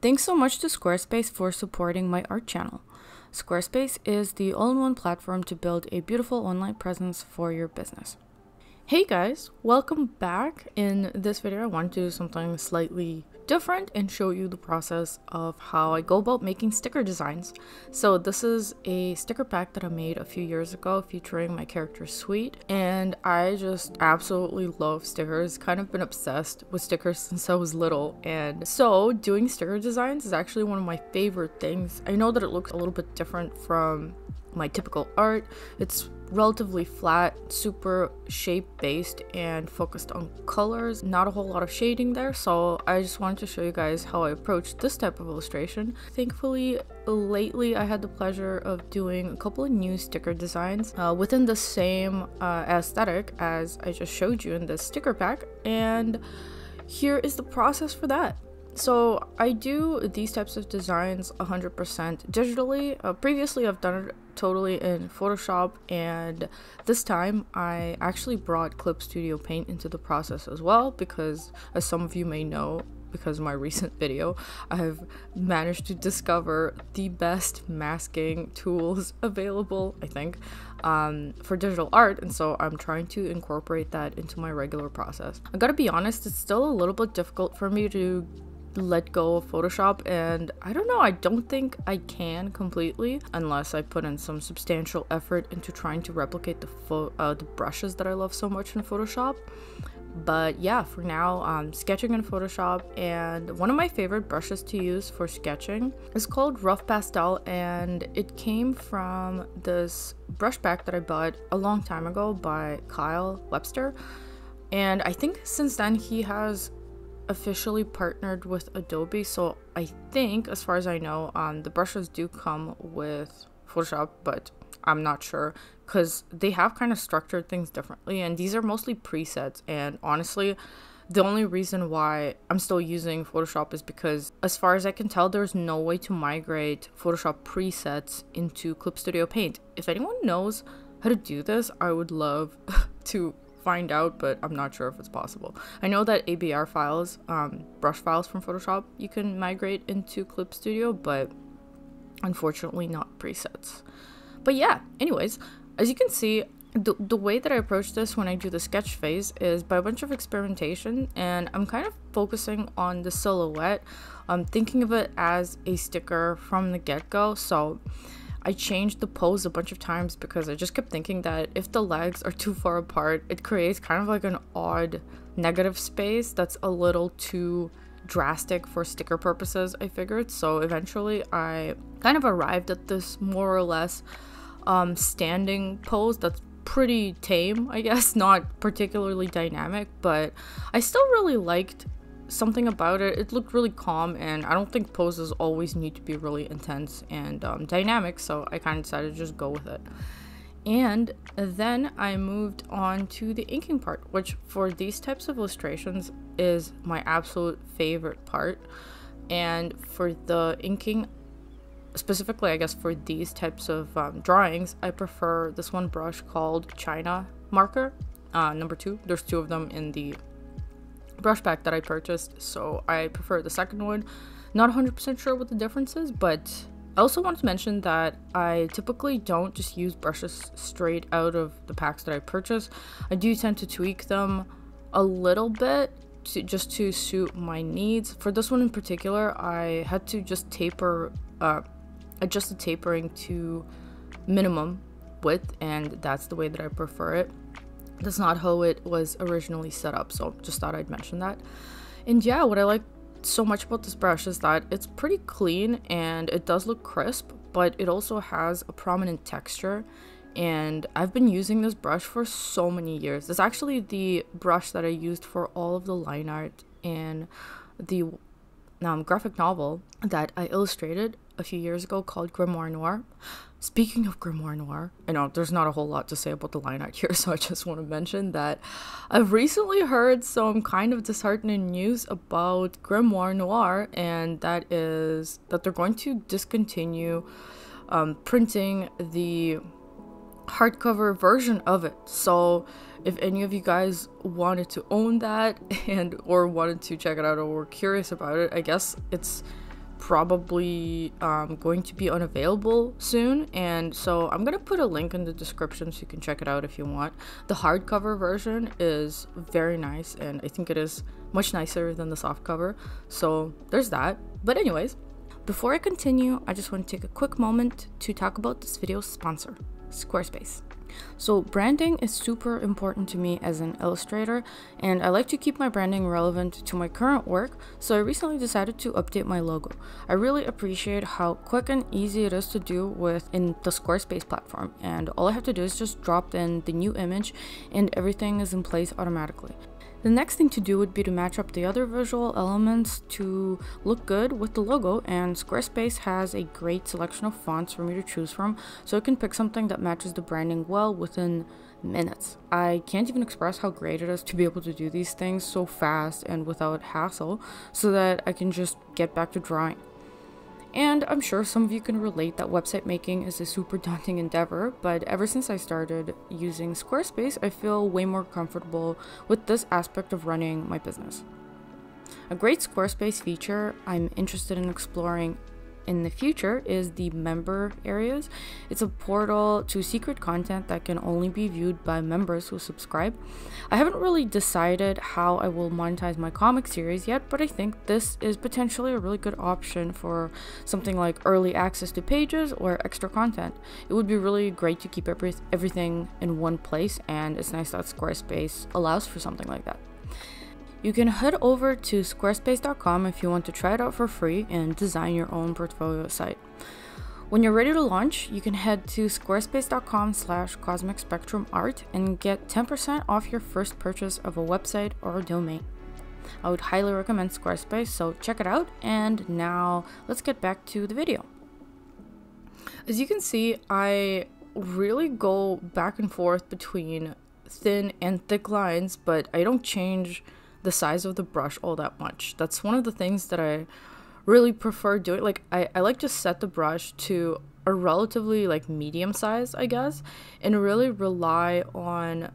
Thanks so much to Squarespace for supporting my art channel. Squarespace is the all-in-one platform to build a beautiful online presence for your business. Hey guys, welcome back. In this video, I want to do something slightly different and show you the process of how I go about making sticker designs. So this is a sticker pack that I made a few years ago featuring my character Sweet, and I just absolutely love stickers. Kind of been obsessed with stickers since I was little, and so doing sticker designs is actually one of my favorite things. I know that it looks a little bit different from my typical art. It's relatively flat, super shape based and focused on colors, not a whole lot of shading there, so I just wanted to show you guys how I approach this type of illustration. Thankfully lately I had the pleasure of doing a couple of new sticker designs within the same aesthetic as I just showed you in this sticker pack, and here is the process for that. So I do these types of designs 100% digitally. Previously I've done it totally in Photoshop, and this time I actually brought Clip Studio Paint into the process as well, because as some of you may know, because of my recent video, I have managed to discover the best masking tools available, I think, for digital art, and so I'm trying to incorporate that into my regular process. I gotta be honest, it's still a little bit difficult for me to let go of Photoshop, and I don't know, I don't think I can completely unless I put in some substantial effort into trying to replicate the brushes that I love so much in Photoshop. But yeah, for now I'm sketching in Photoshop, and one of my favorite brushes to use for sketching is called Rough Pastel, and it came from this brush pack that I bought a long time ago by Webster, and I think since then he has officially partnered with Adobe, so I think, as far as I know, the brushes do come with Photoshop, but I'm not sure because they have kind of structured things differently, and these are mostly presets. And honestly, the only reason why I'm still using Photoshop is because, as far as I can tell, there's no way to migrate Photoshop presets into Clip Studio Paint. If anyone knows how to do this, I would love to find out, but I'm not sure if it's possible. I know that ABR files, brush files from Photoshop, you can migrate into Clip Studio, but unfortunately not presets. But yeah, anyways, as you can see, the way that I approach this when I do the sketch phase is by a bunch of experimentation, and I'm kind of focusing on the silhouette. I'm thinking of it as a sticker from the get-go, so I changed the pose a bunch of times because I just kept thinking that if the legs are too far apart, it creates kind of like an odd negative space that's a little too drastic for sticker purposes, I figured. So eventually I kind of arrived at this more or less standing pose that's pretty tame, I guess, not particularly dynamic, but I still really liked something about it. It looked really calm, and I don't think poses always need to be really intense and dynamic, so I kind of decided to just go with it. And then I moved on to the inking part, which for these types of illustrations is my absolute favorite part. And for the inking specifically, I guess for these types of drawings, I prefer this one brush called China Marker number 2. There's 2 of them in the brush pack that I purchased, so I prefer the second one. Not 100% sure what the difference is, but I also want to mention that I typically don't just use brushes straight out of the packs that I purchase. I do tend to tweak them a little bit just to suit my needs. For this one in particular, I had to just adjust the tapering to minimum width, and that's the way that I prefer it. That's not how it was originally set up, so just thought I'd mention that. And yeah, what I like so much about this brush is that it's pretty clean and it does look crisp, but it also has a prominent texture, and I've been using this brush for so many years. It's actually the brush that I used for all of the line art in the graphic novel that I illustrated a few years ago called Grimoire Noir. Speaking of Grimoire Noir, I know there's not a whole lot to say about the line art here, so I just want to mention that I've recently heard some kind of disheartening news about Grimoire Noir, and that is that they're going to discontinue printing the hardcover version of it. So if any of you guys wanted to own that or wanted to check it out or were curious about it, I guess it's probably going to be unavailable soon, and so I'm gonna put a link in the description so you can check it out if you want. The hardcover version is very nice, and I think it is much nicer than the softcover, so there's that. But anyways, before I continue, I just want to take a quick moment to talk about this video's sponsor, Squarespace. So branding is super important to me as an illustrator, and I like to keep my branding relevant to my current work, so I recently decided to update my logo. I really appreciate how quick and easy it is to do within the Squarespace platform, and all I have to do is just drop in the new image and everything is in place automatically. The next thing to do would be to match up the other visual elements to look good with the logo, and Squarespace has a great selection of fonts for me to choose from, so I can pick something that matches the branding well within minutes. I can't even express how great it is to be able to do these things so fast and without hassle, so that I can just get back to drawing. And I'm sure some of you can relate that website making is a super daunting endeavor, but ever since I started using Squarespace, I feel way more comfortable with this aspect of running my business. A great Squarespace feature I'm interested in exploring in the future is the member areas. It's a portal to secret content that can only be viewed by members who subscribe. I haven't really decided how I will monetize my comic series yet, but I think this is potentially a really good option for something like early access to pages or extra content. It would be really great to keep everything in one place, and it's nice that Squarespace allows for something like that. You can head over to squarespace.com if you want to try it out for free and design your own portfolio site. When you're ready to launch, you can head to squarespace.com/cosmicspectrumart and get 10% off your first purchase of a website or a domain. I would highly recommend Squarespace, so check it out. And now let's get back to the video. As you can see, I really go back and forth between thin and thick lines, but I don't change the size of the brush all that much. That's one of the things that I really prefer doing. Like I like to set the brush to a relatively like medium size, I guess, and really rely on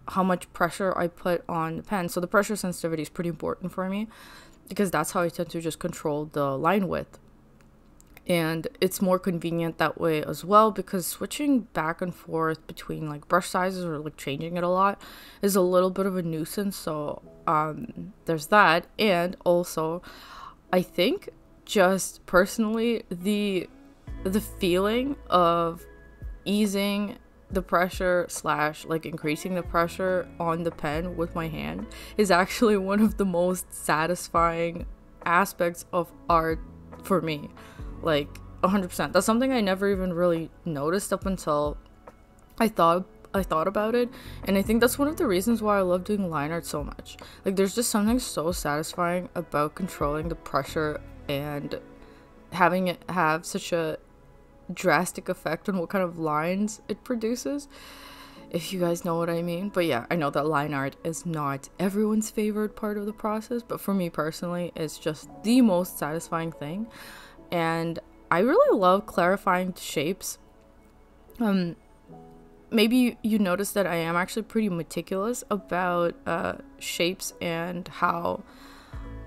how much pressure I put on the pen. So the pressure sensitivity is pretty important for me because that's how I tend to just control the line width. And it's more convenient that way as well, because switching back and forth between like brush sizes or like changing it a lot is a little bit of a nuisance. So there's that. And also I think just personally the feeling of easing the pressure / like increasing the pressure on the pen with my hand is actually one of the most satisfying aspects of art for me. Like 100%. That's something I never even really noticed up until I thought about it, and I think that's one of the reasons why I love doing line art so much. Like there's just something so satisfying about controlling the pressure and having it have such a drastic effect on what kind of lines it produces, if you guys know what I mean. But yeah, I know that line art is not everyone's favorite part of the process, but for me personally, it's just the most satisfying thing. And I really love clarifying shapes. Maybe you notice that I am actually pretty meticulous about shapes and how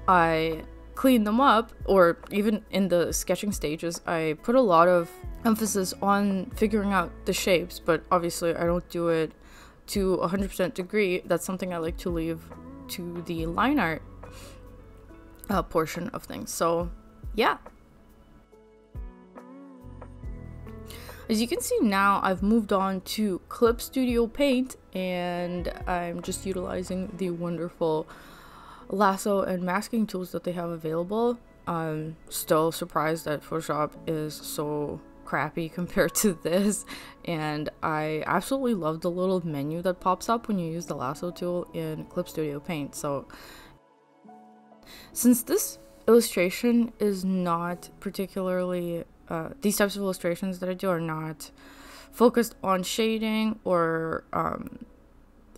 I clean them up, or even in the sketching stages, I put a lot of emphasis on figuring out the shapes, but obviously I don't do it to 100% degree. That's something I like to leave to the line art portion of things. So yeah. As you can see now, I've moved on to Clip Studio Paint, and I'm just utilizing the wonderful lasso and masking tools that they have available. I'm still surprised that Photoshop is so crappy compared to this, and I absolutely love the little menu that pops up when you use the lasso tool in Clip Studio Paint. So since this illustration is not particularly these types of illustrations that I do are not focused on shading or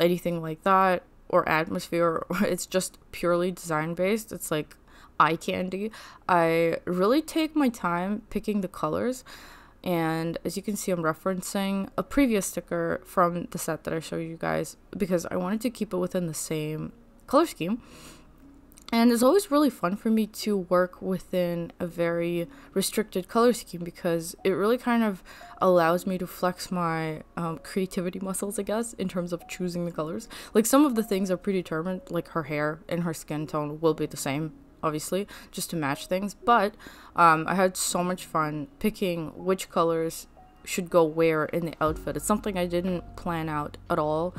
anything like that, or atmosphere, or it's just purely design based. It's like eye candy. I really take my time picking the colors, and as you can see, I'm referencing a previous sticker from the set that I showed you guys because I wanted to keep it within the same color scheme. And it's always really fun for me to work within a very restricted color scheme because it really kind of allows me to flex my creativity muscles, I guess, in terms of choosing the colors. Like, some of the things are predetermined, like her hair and her skin tone will be the same, obviously, just to match things. But I had so much fun picking which colors should go where in the outfit. It's something I didn't plan out at all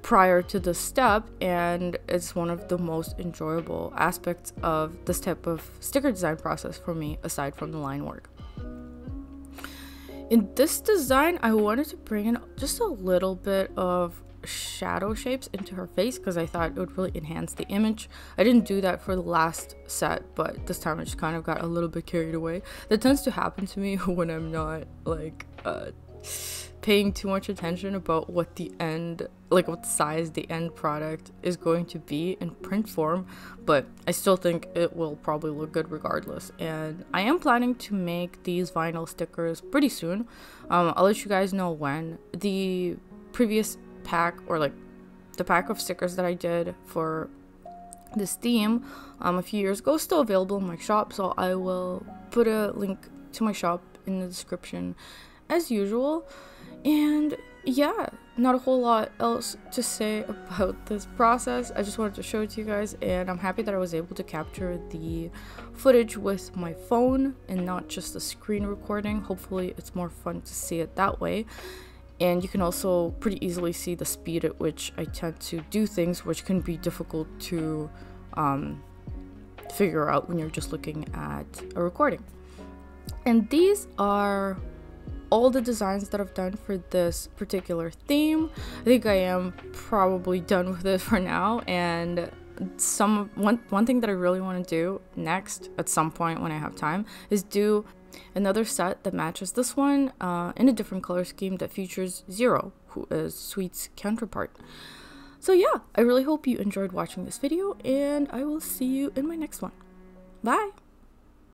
prior to this step, and it's one of the most enjoyable aspects of this type of sticker design process for me, aside from the line work. In this design, I wanted to bring in just a little bit of shadow shapes into her face because I thought it would really enhance the image. I didn't do that for the last set, but this time I just kind of got a little bit carried away. That tends to happen to me when I'm not like paying too much attention about what the end, like what size the end product is going to be in print form, but I still think it will probably look good regardless. And I am planning to make these vinyl stickers pretty soon. I'll let you guys know when. The previous pack, or like the pack of stickers that I did for this theme a few years ago, is still available in my shop, so I will put a link to my shop in the description as usual. And yeah, not a whole lot else to say about this process. I just wanted to show it to you guys, and I'm happy that I was able to capture the footage with my phone and not just a screen recording. Hopefully it's more fun to see it that way. And you can also pretty easily see the speed at which I tend to do things, which can be difficult to figure out when you're just looking at a recording. And these are all the designs that I've done for this particular theme. I think I am probably done with it for now, and one thing that I really want to do next at some point when I have time is do another set that matches this one in a different color scheme that features Zero, who is Sweet's counterpart. So yeah, I really hope you enjoyed watching this video, and I will see you in my next one. Bye!